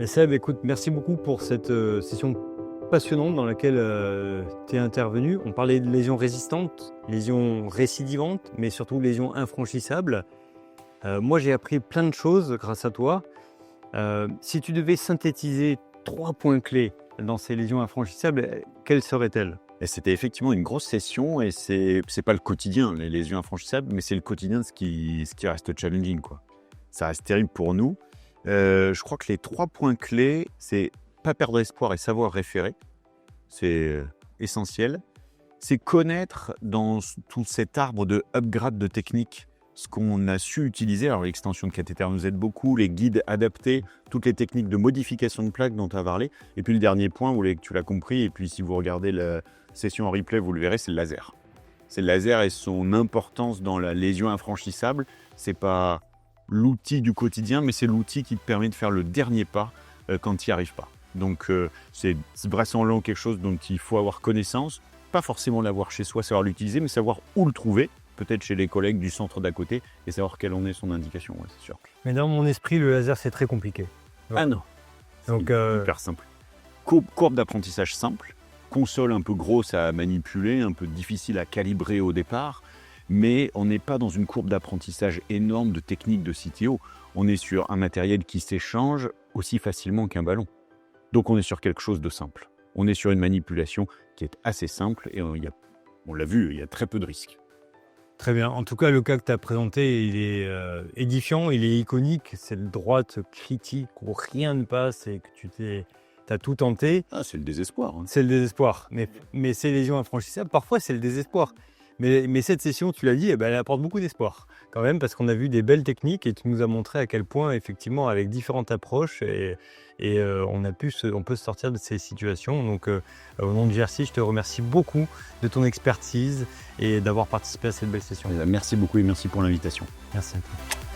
Et Seb, écoute, merci beaucoup pour cette session passionnante dans laquelle tu es intervenu. On parlait de lésions résistantes, lésions récidivantes, mais surtout lésions infranchissables. Moi, j'ai appris plein de choses grâce à toi. Si tu devais synthétiser 3 points clés dans ces lésions infranchissables, quelles seraient-elles? Et c'était effectivement une grosse session et c'est pas le quotidien, les lésions infranchissables, mais c'est le quotidien ce qui reste challenging, quoi. Ça reste terrible pour nous. Je crois que les 3 points clés, c'est pas perdre espoir et savoir référer. C'est essentiel. C'est connaître dans tout cet arbre de upgrade de techniques ce qu'on a su utiliser. Alors l'extension de cathéter nous aide beaucoup, les guides adaptés, toutes les techniques de modification de plaques dont tu as parlé. Et puis le dernier point, tu l'as compris, et puis si vous regardez la session en replay, vous le verrez, c'est le laser. C'est le laser et son importance dans la lésion infranchissable. C'est pas l'outil du quotidien, mais c'est l'outil qui te permet de faire le dernier pas quand tu n'y arrives pas. Donc c'est vraisemblablement quelque chose dont il faut avoir connaissance, pas forcément l'avoir chez soi, savoir l'utiliser, mais savoir où le trouver, peut-être chez les collègues du centre d'à côté, et savoir quelle en est son indication, ouais, c'est sûr. Mais dans mon esprit, le laser, c'est très compliqué. Ah non, Donc, hyper simple. Courbe d'apprentissage simple, console un peu grosse à manipuler, un peu difficile à calibrer au départ, mais on n'est pas dans une courbe d'apprentissage énorme de technique de CTO. On est sur un matériel qui s'échange aussi facilement qu'un ballon. Donc on est sur quelque chose de simple. On est sur une manipulation qui est assez simple et on l'a vu, il y a très peu de risques. très bien. En tout cas, le cas que tu as présenté, il est édifiant, il est iconique. Cette droite critique où rien ne passe et que tu as tout tenté. Ah, c'est le désespoir. Hein. C'est le désespoir. Mais ces lésions infranchissables, parfois, c'est le désespoir. Mais cette session, tu l'as dit, eh ben, elle apporte beaucoup d'espoir quand même, parce qu'on a vu des belles techniques et tu nous as montré à quel point, effectivement, avec différentes approches, on peut se sortir de ces situations. Donc, au nom de Jersey, je te remercie beaucoup de ton expertise et d'avoir participé à cette belle session. Merci beaucoup et merci pour l'invitation. Merci à toi.